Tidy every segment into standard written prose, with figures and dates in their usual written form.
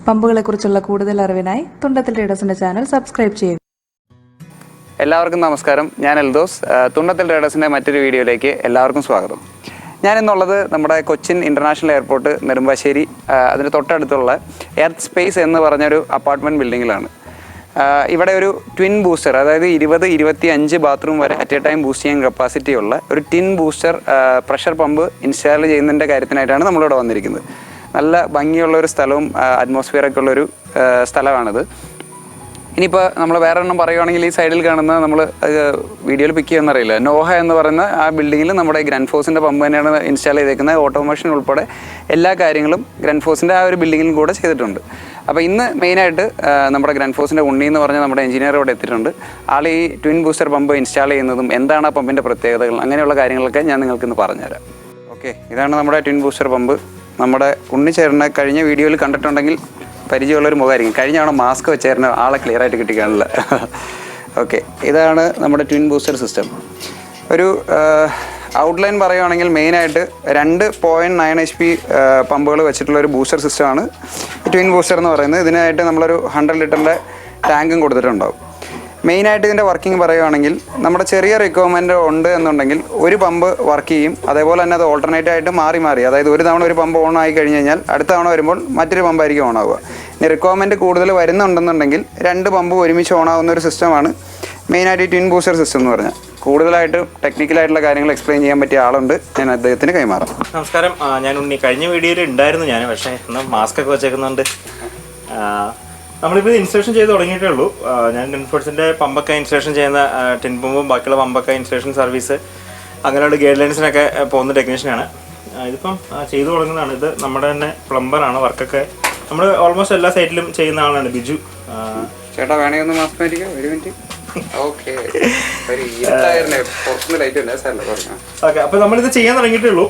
പമ്പുകളെക്കുറിച്ചുള്ള കൂടുതൽ അറിവിനായി Thundathil ട്രേഡേഴ്സിൻ്റെ channel subscribe ചെയ്യുക. എല്ലാവർക്കും നമസ്കാരം. ഞാൻ എൽദോസ്. തുണ്ടത്തിൽ ട്രേഡേഴ്സിൻ്റെ മറ്റൊരു വീഡിയോയിലേക്ക് എല്ലാവർക്കും സ്വാഗതം. ഞാനിന്നുള്ളത് നമ്മുടെ കൊച്ചിൻ ഇൻ്റർനാഷണൽ എയർപോർട്ട് നെടുമ്പാശ്ശേരി അതിന് തൊട്ടടുത്തുള്ള എർത്ത് സ്പേസ് എന്ന് പറഞ്ഞൊരു അപ്പാർട്ട്മെൻറ്റ് ബിൽഡിങ്ങിലാണ്. ഇവിടെ ഒരു ട്വിൻ ബൂസ്റ്റർ, അതായത് 20-25 ബാത്റൂം വരെ അറ്റ് എ ടൈം ബൂസ്റ്റ് ചെയ്യാൻ കപ്പാസിറ്റി ഉള്ള ഒരു twin booster pressure pump install ചെയ്യുന്നതിൻ്റെ കാര്യത്തിനായിട്ടാണ് നമ്മളിവിടെ വന്നിരിക്കുന്നത്. നല്ല ഭംഗിയുള്ളൊരു സ്ഥലവും അറ്റ്മോസ്ഫിയറൊക്കെ ഉള്ളൊരു സ്ഥലമാണിത്. ഇനിയിപ്പോൾ നമ്മൾ വേറെ എണ്ണം പറയുകയാണെങ്കിൽ ഈ സൈഡിൽ കാണുന്ന നമ്മൾ വീഡിയോയിൽ പിക്ക് ചെയ്യുമെന്നറിയില്ല, നോഹ എന്ന് പറയുന്ന ആ ബിൽഡിങ്ങിൽ നമ്മുടെ ഗ്രൺഫോസിൻ്റെ പമ്പ് തന്നെയാണ് ഇൻസ്റ്റാൾ ചെയ്തേക്കുന്നത്. ഓട്ടോമേഷൻ ഉൾപ്പെടെ എല്ലാ കാര്യങ്ങളും ഗ്രൺഫോസിൻ്റെ ആ ഒരു ബിൽഡിങ്ങിൽ കൂടെ ചെയ്തിട്ടുണ്ട്. അപ്പോൾ ഇന്ന് മെയിനായിട്ട് നമ്മുടെ ഗ്രൺഫോസിൻ്റെ ഉണ്ണി എന്ന് പറഞ്ഞ നമ്മുടെ എഞ്ചിനീയർ ഇവിടെ എത്തിയിട്ടുണ്ട്. ആൾ ഈ ട്വിൻ ബൂസ്റ്റർ പമ്പ് ഇൻസ്റ്റാൾ ചെയ്യുന്നതും എന്താണ് ആ പമ്പിൻ്റെ പ്രത്യേകതകൾ അങ്ങനെയുള്ള കാര്യങ്ങളൊക്കെ ഞാൻ നിങ്ങൾക്കിന്ന് പറഞ്ഞുതരാം. ഓക്കെ, ഇതാണ് നമ്മുടെ ട്വിൻ ബൂസ്റ്റർ പമ്പ്. നമ്മുടെ ഉണ്ണിച്ചേരനെ കഴിഞ്ഞ വീഡിയോയിൽ കണ്ടിട്ടുണ്ടെങ്കിൽ പരിചയമുള്ളൊരു മുഖമായിരിക്കും. കഴിഞ്ഞ തവണ മാസ്ക് വെച്ചേരുന്ന ആളെ ക്ലിയർ ആയിട്ട് കിട്ടിക്കാണില്ല. ഓക്കെ, ഇതാണ് നമ്മുടെ ട്വിൻ ബൂസ്റ്റർ സിസ്റ്റം. ഒരു ഔട്ട്ലൈൻ പറയുകയാണെങ്കിൽ മെയിനായിട്ട് 2.9 HP പമ്പുകൾ വെച്ചിട്ടുള്ളൊരു ബൂസ്റ്റർ സിസ്റ്റമാണ് ട്വിൻ ബൂസ്റ്റർ എന്ന് പറയുന്നത്. ഇതിനായിട്ട് നമ്മളൊരു 100 ലിറ്ററിൻ്റെ ടാങ്കും കൊടുത്തിട്ടുണ്ടാവും. മെയിനായിട്ട് ഇതിൻ്റെ വർക്കിംഗ് പറയുകയാണെങ്കിൽ നമ്മുടെ ചെറിയ റിക്വയർമെൻറ്റ് ഉണ്ട് എന്നുണ്ടെങ്കിൽ ഒരു പമ്പ് വർക്ക് ചെയ്യും. അതേപോലെ തന്നെ അത് ഓൾട്ടർനേറ്റ് ആയിട്ട് മാറി മാറി, അതായത് ഒരു തവണ ഒരു പമ്പ് ഓൺ ആയി കഴിഞ്ഞ് കഴിഞ്ഞാൽ അടുത്ത തവണ വരുമ്പോൾ മറ്റൊരു പമ്പായിരിക്കും ഓൺ ആവുക. ഇനി റിക്വയർമെൻറ്റ് കൂടുതൽ വരുന്നുണ്ടെന്നുണ്ടെങ്കിൽ 2 പമ്പ് ഒരുമിച്ച് ഓൺ ആവുന്ന ഒരു സിസ്റ്റമാണ് മെയിനായിട്ട് ഈ ട്വിൻ ബൂസ്റ്റർ സിസ്റ്റം എന്ന് പറഞ്ഞാൽ. കൂടുതലായിട്ട് ടെക്നിക്കലായിട്ടുള്ള കാര്യങ്ങൾ എക്സ്പ്ലെയിൻ ചെയ്യാൻ പറ്റിയ ആളുണ്ട്, ഞാൻ അദ്ദേഹത്തിന് കൈമാറാം. നമസ്കാരം, ഞാൻ ഉണ്ണി. കഴിഞ്ഞ വീഡിയോയിൽ ഉണ്ടായിരുന്നു ഞാൻ, പക്ഷേ ഇന്ന് മാസ്ക് ഒക്കെ വെച്ചേക്കുന്നുണ്ട്. നമ്മളിപ്പോൾ ഇൻസ്റ്റലേഷൻ ചെയ്ത് തുടങ്ങിയിട്ടേ ഉള്ളൂ. ഞാൻ ഗ്രൺഫോസിൻ്റെ പമ്പൊക്കെ ഇൻസ്റ്റലേഷൻ ചെയ്യുന്ന ടിൻ പമ്പും ബാക്കിയുള്ള പമ്പൊക്കെ ഇൻസ്റ്റലേഷൻ സർവീസ് അങ്ങനെയുള്ള ഗൈഡ് ലൈൻസിനൊക്കെ പോകുന്ന ടെക്നീഷ്യനാണ്. ഇതിപ്പം ചെയ്തു തുടങ്ങുന്നതാണ്. ഇത് നമ്മുടെ തന്നെ പ്ലംബറാണ്. വർക്കൊക്കെ നമ്മൾ ഓൾമോസ്റ്റ് എല്ലാ സൈറ്റിലും ചെയ്യുന്ന ആളാണ് ബിജു. ചേട്ടാ വേണേ ഒന്ന് മാസ്ക് മാറ്റിക്കോ, ഒരു മിനിറ്റ്. ഓക്കെ, അപ്പോൾ നമ്മളിത് ചെയ്യാൻ തുടങ്ങിയിട്ടേ ഉള്ളൂ.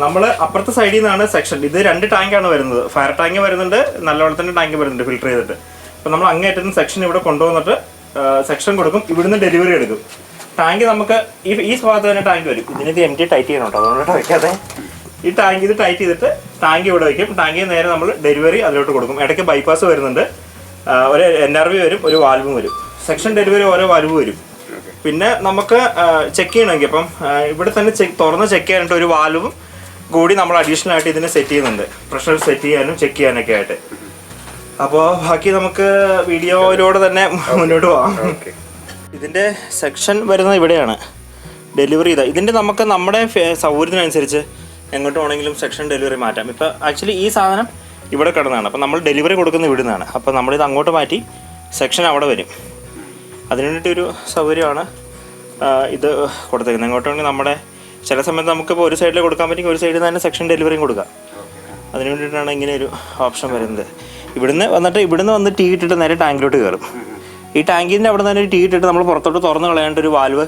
നമ്മൾ അപ്പുറത്തെ സൈഡിൽ നിന്നാണ് സെക്ഷൻ. ഇത് 2 ടാങ്കാണ് വരുന്നത്. ഫയർ ടാങ്ക് വരുന്നുണ്ട്, നല്ല വെള്ളത്തിൻ്റെ ടാങ്ക് വരുന്നുണ്ട് ഫിൽറ്റർ ചെയ്തിട്ട്. അപ്പോൾ നമ്മൾ അങ്ങേറ്റം സെക്ഷൻ ഇവിടെ കൊണ്ടുവന്നിട്ട് സെക്ഷൻ കൊടുക്കും, ഇവിടുന്ന് ഡെലിവറി എടുക്കും. ടാങ്ക് നമുക്ക് ഈ ഭാഗത്ത് തന്നെ ടാങ്ക് വരും. ഇതിനിത് MT ടൈറ്റ് ചെയ്യണം കേട്ടോ, അതുകൊണ്ടിട്ട് വയ്ക്കാതെ ഈ ടാങ്ക് ഇത് ടൈറ്റ് ചെയ്തിട്ട് ടാങ്ക് ഇവിടെ വയ്ക്കും. ടാങ്കിൽ നേരെ നമ്മൾ ഡെലിവറി അതിലോട്ട് കൊടുക്കും. ഇടയ്ക്ക് ബൈപ്പാസ് വരുന്നുണ്ട്, ഒരു NRV വരും, ഒരു വാൽവും വരും. സെക്ഷൻ ഡെലിവറി ഓരോ വാൽവ് വരും. പിന്നെ നമുക്ക് ചെക്ക് ചെയ്യണമെങ്കിൽ അപ്പം ഇവിടെ തന്നെ തുറന്ന് ചെക്ക് ചെയ്യാനായിട്ട് ഒരു വാൽവും കൂടി നമ്മൾ അഡീഷണൽ ആയിട്ട് ഇതിനെ സെറ്റ് ചെയ്യുന്നുണ്ട്, പ്രഷർ സെറ്റ് ചെയ്യാനും ചെക്ക് ചെയ്യാനൊക്കെ ആയിട്ട്. അപ്പോൾ ബാക്കി നമുക്ക് വീഡിയോയിലൂടെ തന്നെ മുന്നോട്ട് പോകാം. ഇതിൻ്റെ സെക്ഷൻ വരുന്നത് ഇവിടെയാണ്. ഡെലിവറി ചെയ്താൽ ഇതിൻ്റെ നമുക്ക് നമ്മുടെ സൗകര്യത്തിനനുസരിച്ച് എങ്ങോട്ട് വേണമെങ്കിലും സെക്ഷൻ ഡെലിവറി മാറ്റാം. ഇപ്പോൾ ആക്ച്വലി ഈ സാധനം ഇവിടെ കിടന്നതാണ്. അപ്പോൾ നമ്മൾ ഡെലിവറി കൊടുക്കുന്ന ഇവിടെ നിന്നാണ്. അപ്പോൾ നമ്മളിത് അങ്ങോട്ട് മാറ്റി സെക്ഷൻ അവിടെ വരും. അതിന് വേണ്ടിയിട്ടൊരു സൗകര്യമാണ് ഇത് കൊടുത്തേക്കുന്നത്. എങ്ങോട്ട് വേണമെങ്കിൽ നമ്മുടെ ചില സമയത്ത് നമുക്കിപ്പോൾ ഒരു സൈഡിൽ കൊടുക്കാൻ പറ്റും, ഒരു സൈഡിൽ നിന്ന് തന്നെ സെക്ഷൻ ഡെലിവറിയും കൊടുക്കാം. അതിന് വേണ്ടിയിട്ടാണ് ഇങ്ങനെ ഒരു ഓപ്ഷൻ വരുന്നത്. ഇവിടുന്ന് വന്ന് ടീ ഇട്ടിട്ട് നേരെ ടാങ്കിലോട്ട് കയറും. ഈ ടാങ്കിൻ്റെ അവിടെ നിന്ന് ടീ ഇട്ടിട്ട് നമ്മൾ പുറത്തോട്ട് തുറന്ന് കളയാണ്ട് ഒരു വാൽവ്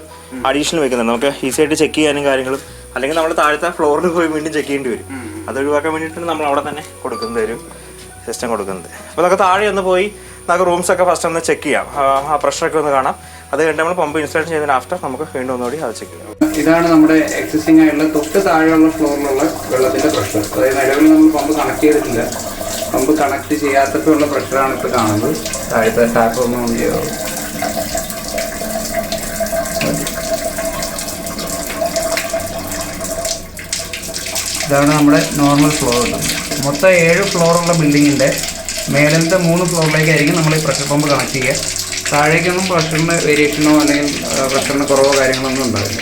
അഡീഷണൽ വെക്കുന്നുണ്ട്. നമുക്ക് ഈസി ആയിട്ട് ചെക്ക് ചെയ്യാനും കാര്യങ്ങളും, അല്ലെങ്കിൽ നമ്മൾ താഴത്തെ ഫ്ലോറിൽ പോയി വീണ്ടും ചെക്ക് ചെയ്യേണ്ടി വരും. അത് ഒഴിവാക്കാൻ വേണ്ടിയിട്ടാണ് നമ്മൾ അവിടെ തന്നെ കൊടുക്കുന്നത്, ഒരു സിസ്റ്റം കൊടുക്കുന്നത്. അപ്പോൾ നമുക്ക് താഴെ ഒന്ന് പോയി നമുക്ക് റൂംസൊക്കെ ഫസ്റ്റ് ഒന്ന് ചെക്ക് ചെയ്യാം, ആ പ്രഷറൊക്കെ ഒന്ന് കാണാം. അത് കഴിഞ്ഞ് നമ്മൾ പമ്പ് ഇൻസ്റ്റാളേഷൻ ചെയ്തതിന് ആഫ്റ്റർ നമുക്ക് വീണ്ടും ഒന്നുകൂടി അത് ചെക്ക് ചെയ്യാം. ഇതാണ് നമ്മുടെ എക്സിസ്റ്റിംഗ് ആയിട്ടുള്ള തൊട്ട് താഴെയുള്ള ഫ്ലോറിലുള്ള വെള്ളത്തിൻ്റെ പ്രഷർ. അതായത് നിലവിൽ നമ്മൾ പമ്പ് കണക്ട് ചെയ്തിട്ടില്ല, പമ്പ് കണക്ട് ചെയ്യാത്തപ്പോഴുള്ള പ്രഷറാണ് ഇപ്പോൾ കാണുന്നത്. താഴത്തെ ടാപ്പ് ഒന്നും ഓൺ ചെയ്തോ. ഇതാണ് നമ്മുടെ നോർമൽ ഫ്ലോർ കിട്ടുന്നത്. മൊത്തം 7 ഫ്ലോറുള്ള ബിൽഡിങ്ങിൻ്റെ മേലത്തെ 3 ഫ്ലോറിലേക്കായിരിക്കും നമ്മൾ ഈ പ്രഷർ പമ്പ് കണക്ട് ചെയ്യുക. താഴേക്കൊന്നും പ്രഷറിന് വേരിയേഷനോ അല്ലെങ്കിൽ പ്രഷറിന് കുറവോ കാര്യങ്ങളൊന്നും ഉണ്ടാവില്ല.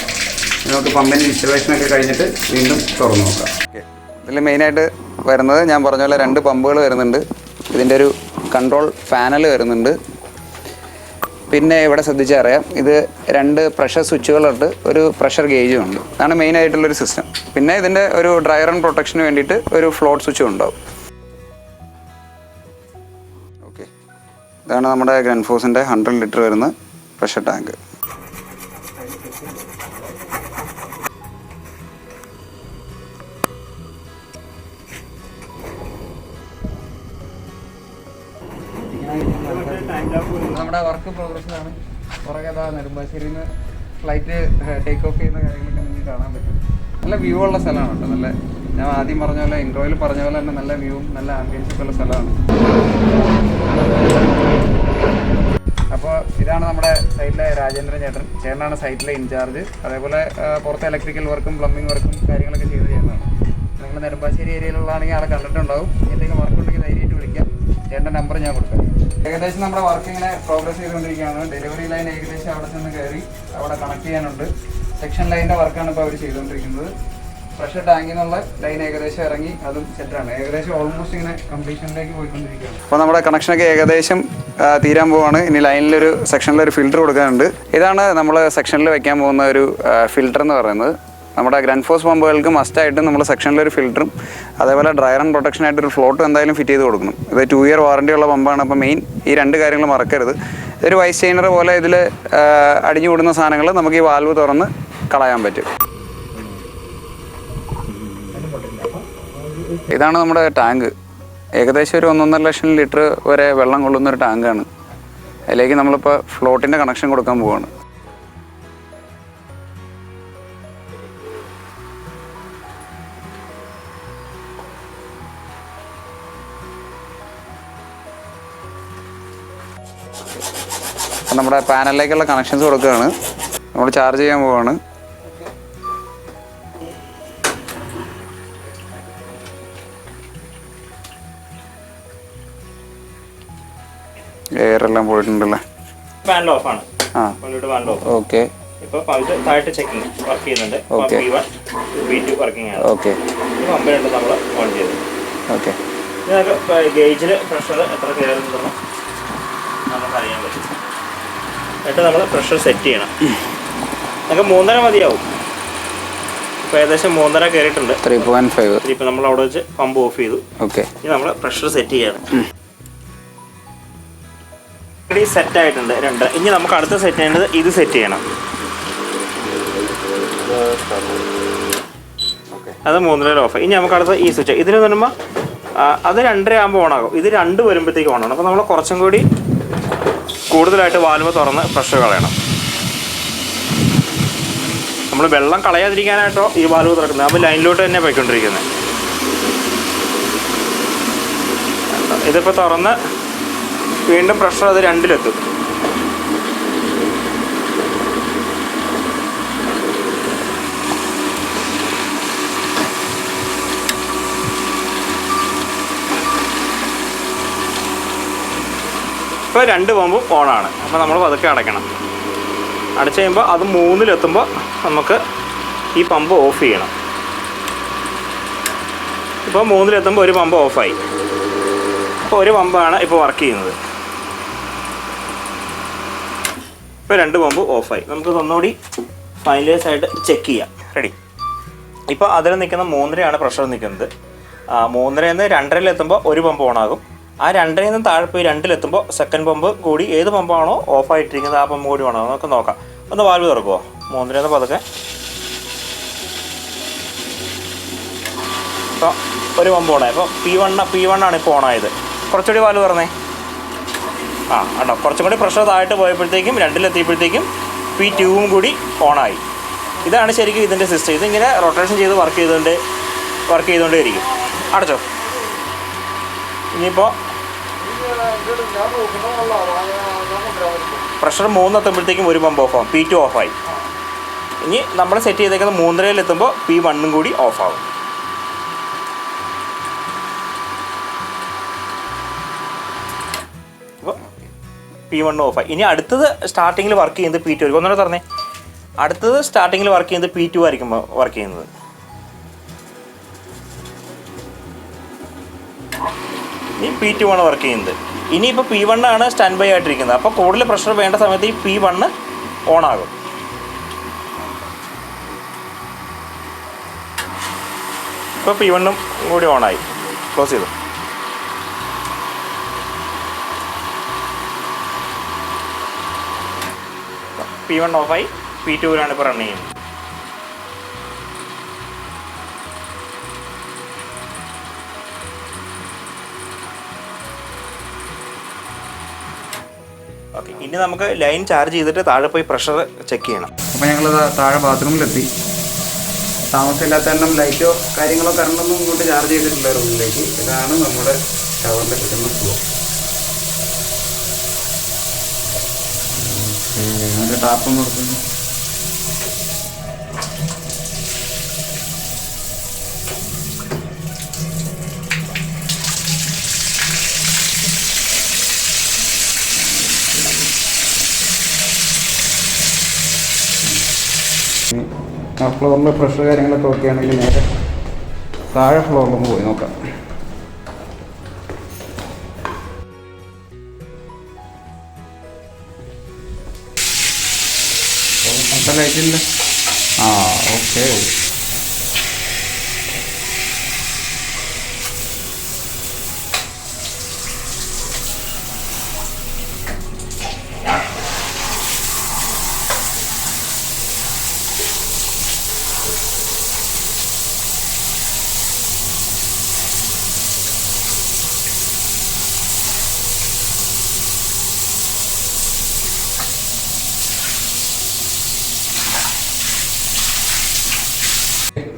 നമുക്ക് പമ്പിൻ്റെ ഇൻസ്റ്റലേഷനൊക്കെ കഴിഞ്ഞിട്ട് വീണ്ടും തുറന്നു നോക്കാം. ഓക്കെ, ഇതിൽ മെയിനായിട്ട് വരുന്നത് ഞാൻ പറഞ്ഞ പോലെ 2 പമ്പുകൾ വരുന്നുണ്ട്. ഇതിൻ്റെ ഒരു കൺട്രോൾ പാനൽ വരുന്നുണ്ട്. പിന്നെ ഇവിടെ ശ്രദ്ധിച്ചറിയാം, ഇത് 2 പ്രഷർ സ്വിച്ചുകളുണ്ട്, ഒരു പ്രഷർ ഗേജും ഉണ്ട്. അതാണ് മെയിനായിട്ടുള്ളൊരു സിസ്റ്റം. പിന്നെ ഇതിൻ്റെ ഒരു ഡ്രൈ റൺ പ്രൊട്ടക്ഷന് വേണ്ടിയിട്ട് ഒരു ഫ്ലോട്ട് സ്വിച്ചും ഉണ്ടാവും. ഓക്കെ, ഇതാണ് നമ്മുടെ ഗ്രൺഫോസിൻ്റെ 100 ലിറ്റർ വരുന്ന പ്രഷർ ടാങ്ക്. നമ്മുടെ വർക്ക് പ്രോഗ്രസ്സിലാണ്. പുറകെ നെടുമ്പാശ്ശേരിയിൽ നിന്ന് ഫ്ലൈറ്റ് ടേക്ക് ഓഫ് ചെയ്യുന്ന കാര്യങ്ങളൊക്കെ നിങ്ങൾക്ക് കാണാൻ പറ്റും. നല്ല വ്യൂ ഉള്ള സ്ഥലമാണ് കേട്ടോ, നല്ല ഞാൻ ആദ്യം പറഞ്ഞ പോലെ ഇൻട്രോയിൽ പറഞ്ഞ പോലെ തന്നെ നല്ല വ്യൂവും നല്ല ആംബിയൻസൊക്കെ ഉള്ള സ്ഥലമാണ്. അപ്പോൾ ഇതാണ് നമ്മുടെ സൈറ്റിലെ രാജേന്ദ്രൻ ചേട്ടനാണ് സൈറ്റിലെ ഇൻചാർജ്. അതേപോലെ പുറത്തെ ഇലക്ട്രിക്കൽ വർക്കും പ്ലംബിംഗ് വർക്കും കാര്യങ്ങളൊക്കെ ചെയ്ത് ചെയ്യുന്നതാണ്. നിങ്ങൾ നെടുമ്പാശ്ശേരി ഏരിയയിലുള്ളതാണെങ്കിൽ ആളെ കണ്ടിട്ടുണ്ടാവും. എന്തെങ്കിലും വർക്ക് ഉണ്ടെങ്കിൽ ധൈര്യമായിട്ട് വിളിക്കാം. ചേട്ടൻ്റെ നമ്പർ ഞാൻ കൊടുക്കാം. ഏകദേശം നമ്മുടെ വർക്ക് ഇങ്ങനെ പ്രോഗ്രസ് ചെയ്തുകൊണ്ടിരിക്കുകയാണ്. ഡെലിവറി ലൈൻ ഏകദേശം അവിടെ ചെന്ന് കയറി അവിടെ കണക്ട് ചെയ്യാനുണ്ട്. സെക്ഷൻ ലൈനിൻ്റെ വർക്കാണ് ഇപ്പോൾ അവർ ചെയ്തുകൊണ്ടിരിക്കുന്നത്. പ്രഷർ ടാങ്കിൽ നിന്നുള്ള ലൈൻ ഏകദേശം ഇറങ്ങി, അതും സെറ്റാണ്. ഏകദേശം ഓൾമോസ്റ്റ് ഇങ്ങനെ കംപ്ലീഷനിലേക്ക് പോയിക്കൊണ്ടിരിക്കുകയാണ്. അപ്പോൾ നമ്മുടെ കണക്ഷനൊക്കെ ഏകദേശം തീരാൻ പോവാണ്. ഇനി ലൈനിലൊരു സെക്ഷനിലൊരു ഫിൽറ്റർ കൊടുക്കാനുണ്ട്. ഇതാണ് നമ്മൾ സെക്ഷനിൽ വെക്കാൻ പോകുന്ന ഒരു ഫിൽറ്റർ എന്ന് പറയുന്നത്. നമ്മുടെ ഗ്രൺഫോസ് പമ്പുകൾക്ക് മസ്റ്റായിട്ടും നമ്മൾ സെക്ഷനിലൊരു ഫിൽറ്ററും അതേപോലെ ഡ്രയർ ആൻഡ് പ്രൊട്ടക്ഷനായിട്ടൊരു ഫ്ലോട്ടും എന്തായാലും ഫിറ്റ് ചെയ്ത് കൊടുക്കണം. ഇത് 2 ഇയർ വാറണ്ടി ഉള്ള പമ്പാണ്. അപ്പോൾ മെയിൻ ഈ 2 കാര്യങ്ങൾ മറക്കരുത്. ഇതൊരു വൈസ് ചെയിനർ പോലെ ഇതിൽ അടിഞ്ഞു കൂടുന്ന സാധനങ്ങൾ നമുക്ക് ഈ വാൽവ് തുറന്ന് കളയാൻ പറ്റും. ഇതാണ് നമ്മുടെ ടാങ്ക്. ഏകദേശം ഒരു 1.5 ലക്ഷം ലിറ്റർ വരെ വെള്ളം കൊള്ളുന്നൊരു ടാങ്കാണ്. അതിലേക്ക് നമ്മളിപ്പോൾ ഫ്ലോട്ടിൻ്റെ കണക്ഷൻ കൊടുക്കാൻ പോവുകയാണ്. നമ്മുടെ പാനലിലേക്കുള്ള കണക്ഷൻസ് കൊടുക്കുകയാണ്. നമ്മൾ ചാർജ് ചെയ്യാൻ പോവുകയാണ്. എയറെല്ലാം പോയിട്ടുണ്ടല്ലേ. പാനൽ ഓഫ് ആണ്. ഓക്കെ. ഇപ്പോൾ താഴത്തെ ചെക്കിംഗ് വർക്ക് ചെയ്യുന്നുണ്ട്. P1 P2 വർക്കിംഗ് ആണ്. ഓക്കെ. പമ്പ് രണ്ട് നമ്മൾ ഓൺ ചെയ്തു. ഓക്കെ. ഇതിനൊക്കെ ഗേജിൽ പ്രഷർ എത്ര കയറുന്നുണ്ടെന്ന് നമുക്ക് അറിയാൻ പറ്റും. എന്നിട്ട് നമ്മൾ പ്രഷർ സെറ്റ് ചെയ്യണം. നമുക്ക് 3.5 മതിയാവും. ഇപ്പോൾ ഏകദേശം 3.5 കയറിയിട്ടുണ്ട്. 3.5. ഇപ്പോൾ നമ്മൾ അവിടെ വെച്ച് പമ്പ് ഓഫ് ചെയ്തു. ഓക്കെ. ഇനി നമ്മൾ പ്രഷർ സെറ്റ് ചെയ്യണം. സെറ്റ് ആയിട്ടുണ്ട് 2. ഇനി നമുക്ക് അടുത്ത സെറ്റ് ചെയ്യേണ്ടത് ഇത് സെറ്റ് ചെയ്യണം. അത് 3.5 ഓഫ്. ഇനി നമുക്ക് അടുത്ത ഈ സ്വിച്ച് ഇതിൽ വരുമ്പോൾ അത് 2.5 ആകുമ്പോൾ ഓണാകും. ഇത് 2 വരുമ്പോഴത്തേക്ക് ഓണാണ്. അപ്പോൾ നമ്മൾ കുറച്ചും കൂടി കൂടുതലായിട്ട് വാൽവ് തുറന്ന് പ്രഷർ കളയണം. നമ്മൾ വെള്ളം കളയാതിരിക്കാനായിട്ടോ ഈ വാൽവ് തുറക്കുന്നത്. അപ്പോൾ ലൈനിലോട്ട് തന്നെ പോയിക്കൊണ്ടിരിക്കുന്നത്. ഇതിപ്പോൾ തുറന്ന് വീണ്ടും പ്രഷർ അത് 2-ലെത്തും. ഇപ്പോൾ 2 പമ്പും ഓണാണ്. അപ്പോൾ നമ്മൾ പതുക്കെ അടയ്ക്കണം. അടച്ചു കഴിയുമ്പോൾ അത് 3-ലെത്തുമ്പോൾ നമുക്ക് ഈ പമ്പ് ഓഫ് ചെയ്യണം. ഇപ്പോൾ 3-ലെത്തുമ്പോൾ ഒരു പമ്പ് ഓഫായി. അപ്പോൾ ഒരു പമ്പാണ് ഇപ്പോൾ വർക്ക് ചെയ്യുന്നത്. ഇപ്പോൾ 2 പമ്പ് ഓഫായി. നമുക്ക് ഒന്നുകൂടി ഫൈനലൈസ് ആയിട്ട് ചെക്ക് ചെയ്യാം. റെഡി. ഇപ്പോൾ അതിൽ നിൽക്കുന്ന 3.5 പ്രഷർ നിൽക്കുന്നത്. 3.5 2.5-ലെത്തുമ്പോൾ ഒരു പമ്പ് ഓണാകും. ആ 2.5 താഴെ പോയി 2-ലെത്തുമ്പോൾ സെക്കൻഡ് പമ്പ് കൂടി ഏത് പമ്പാണോ ഓഫായിട്ടിരിക്കുന്നത് ആ പമ്പ് കൂടി ഓണാകും. നമുക്ക് നോക്കാം. ഒന്ന് വാൽവ് തുറക്കുമോ? 3.5 പതുക്കെ. ഇപ്പോൾ ഒരു പമ്പ് ഓണായി. ഇപ്പോൾ P1 ആണ് ഇപ്പോൾ ഓണായത്. കുറച്ചുകൂടി വാൽവ് തുറന്നേ. ഉണ്ടോ, കുറച്ചും കൂടി പ്രഷർ താഴോട്ട് പോയപ്പോഴത്തേക്കും 2-ലെത്തിയപ്പോഴത്തേക്കും P2 കൂടി ഓണായി. ഇതാണ് ശരിക്കും ഇതിൻ്റെ സിസ്റ്റം. ഇതിങ്ങനെ റൊട്ടേഷൻ ചെയ്ത് വർക്ക് ചെയ്തുകൊണ്ടേ ഇരിക്കും. അടച്ചോ. ഇനിയിപ്പോൾ പ്രഷർ 3 എത്തുമ്പോഴത്തേക്കും ഒരു പമ്പ് ഓഫാകും. P2 ഓഫായി. ഇനി നമ്മൾ സെറ്റ് ചെയ്തേക്കുന്നത് 3.5-ലെത്തുമ്പോൾ P1 കൂടി ഓഫാകും. അപ്പോൾ P1 ഓഫായി. ഇനി അടുത്തത് സ്റ്റാർട്ടിങ്ങിൽ വർക്ക് ചെയ്യുന്നത് P2 ആയിരിക്കും. ഒന്നുകൂടെ പറഞ്ഞേ. അടുത്തത് സ്റ്റാർട്ടിങ്ങിൽ വർക്ക് ചെയ്യുന്നത് P2 ആയിരിക്കും വർക്ക് ചെയ്യുന്നത്. ഇനി P2 ആണ് വർക്ക് ചെയ്യുന്നത്. ഇനിയിപ്പോൾ P1 ആണ് സ്റ്റാൻഡ് ബൈ ആയിട്ടിരിക്കുന്നത്. അപ്പോൾ കൂടുതൽ പ്രഷർ വേണ്ട സമയത്ത് ഈ P1 ഓണാകും. ഇപ്പോൾ P1 കൂടി ഓണായി. ക്ലോസ് ചെയ്തു. P1 ഓഫായി. P2 ഇപ്പോൾ റൺ ചെയ്യുന്നത്. ഓക്കെ. ഇനി നമുക്ക് ലൈൻ ചാർജ് ചെയ്തിട്ട് താഴെ പോയി പ്രഷർ ചെക്ക് ചെയ്യണം. അപ്പോൾ ഞങ്ങൾ താഴെ ബാത്റൂമിലെത്തി. താമസമില്ലാത്ത കാരണം ലൈറ്റോ കാര്യങ്ങളോ കറണ്ടൊന്നും ഇങ്ങോട്ട് ചാർജ് ചെയ്തിട്ടില്ല റൂമിലേക്ക്. ഇതാണ് നമ്മുടെ ഷവറിൽ കിട്ടുന്ന ഫ്ലോ. അതിൻ്റെ ടാപ്പ് നോക്കുന്നു. ആ ഫ്ലോറിൽ പ്രഷർ കാര്യങ്ങളൊക്കെ ഓക്കെ ആണെങ്കിൽ നേരെ താഴെ ഫ്ലോറിലൊന്ന് പോയി നോക്കാം. ലൈറ്റില്ല. ആ ഓക്കെ.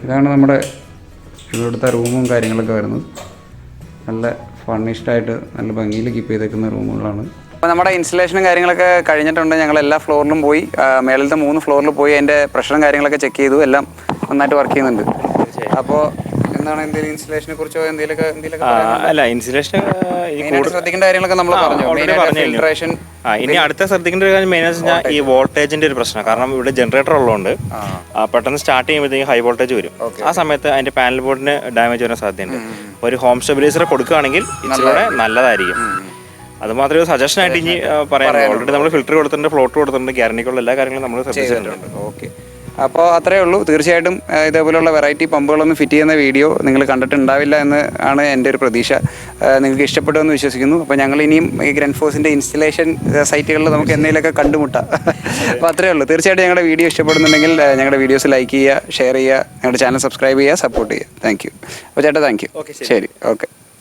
ഇതാണ് നമ്മുടെ ഇവിടുത്തെ റൂമും കാര്യങ്ങളൊക്കെ വരുന്നത്. നല്ല ഫർണിഷ്ഡായിട്ട് നല്ല ഭംഗിയിൽ കീപ്പ് ചെയ്തേക്കുന്ന റൂമുകളാണ്. അപ്പോൾ നമ്മുടെ ഇൻസ്റ്റലേഷനും കാര്യങ്ങളൊക്കെ കഴിഞ്ഞിട്ടുണ്ട്. ഞങ്ങൾ എല്ലാ ഫ്ലോറിലും പോയി, മേളത്തെ 3 ഫ്ലോറിൽ പോയി അതിൻ്റെ പ്രഷറും കാര്യങ്ങളൊക്കെ ചെക്ക് ചെയ്തു. എല്ലാം നന്നായിട്ട് വർക്ക് ചെയ്യുന്നുണ്ട്. അപ്പോൾ എന്താണ് എന്തെങ്കിലും ഇൻസ്റ്റലേഷനെ കുറിച്ചോ എന്തെങ്കിലുമൊക്കെ അല്ല, ഇൻസ്റ്റലേഷൻ ശ്രദ്ധിക്കേണ്ട കാര്യങ്ങളൊക്കെ നമ്മൾ പറഞ്ഞു. ഫിൽട്രേഷൻ. ഇനി അടുത്ത ശ്രദ്ധിക്കേണ്ട ഒരു കാര്യം മെയിൻ വെച്ചാൽ ഈ വോൾട്ടേജിന്റെ ഒരു പ്രശ്നം. കാരണം ഇവിടെ ജനറേറ്റർ ഉള്ളതുകൊണ്ട് പെട്ടെന്ന് സ്റ്റാർട്ട് ചെയ്യുമ്പോഴത്തേക്കും ഹൈ വോൾട്ടേജ് വരും. ആ സമയത്ത് അതിന്റെ പാനൽ ബോർഡിന് ഡാമേജ് വരാൻ സാധ്യതയുണ്ട്. ഒരു ഹോം സ്റ്റെബിലൈസർ കൊടുക്കുകയാണെങ്കിൽ ഇച്ചിലൂടെ നല്ലതായിരിക്കും. അത് മാത്രമേ ഒരു സജഷൻ ആയിട്ട് ഇനി പറയാം. ഓൾറെഡി നമ്മൾ ഫിൽറ്റർ കൊടുത്തിട്ടുണ്ട്, ഫ്ലോട്ട് കൊടുത്തിട്ടുണ്ട്, ഗ്യാരണ്ടിക്കുള്ള എല്ലാ കാര്യങ്ങളും നമ്മൾ ശ്രദ്ധിച്ചിട്ടുണ്ട്. ഓക്കെ. അപ്പോൾ അത്രയേ ഉള്ളൂ. തീർച്ചയായിട്ടും ഇതേപോലെയുള്ള വെറൈറ്റി പമ്പുകളൊന്നും ഫിറ്റ് ചെയ്യുന്ന വീഡിയോ നിങ്ങൾ കണ്ടിട്ടുണ്ടാവില്ല എന്ന് ആണ് എൻ്റെ ഒരു പ്രതീക്ഷ. നിങ്ങൾക്ക് ഇഷ്ടപ്പെടുമെന്ന് വിശ്വസിക്കുന്നു. അപ്പോൾ ഞങ്ങൾ ഇനിയും ഈ ഗ്രൺഫോസിൻ്റെ ഇൻസ്റ്റലേഷൻ സൈറ്റുകളിൽ നമുക്ക് എന്തെങ്കിലുമൊക്കെ കണ്ടുമുട്ടാം. അപ്പോൾ അത്രയേ ഉള്ളൂ. തീർച്ചയായിട്ടും ഞങ്ങളുടെ വീഡിയോ ഇഷ്ടപ്പെടുന്നുണ്ടെങ്കിൽ ഞങ്ങളുടെ വീഡിയോസ് ലൈക്ക് ചെയ്യുക, ഷെയർ ചെയ്യുക, ഞങ്ങളുടെ ചാനൽ സബ്സ്ക്രൈബ് ചെയ്യുക, സപ്പോർട്ട് ചെയ്യുക. Thank you. അപ്പോൾ ചേട്ടാ താങ്ക് യു. ശരി, ഓക്കെ.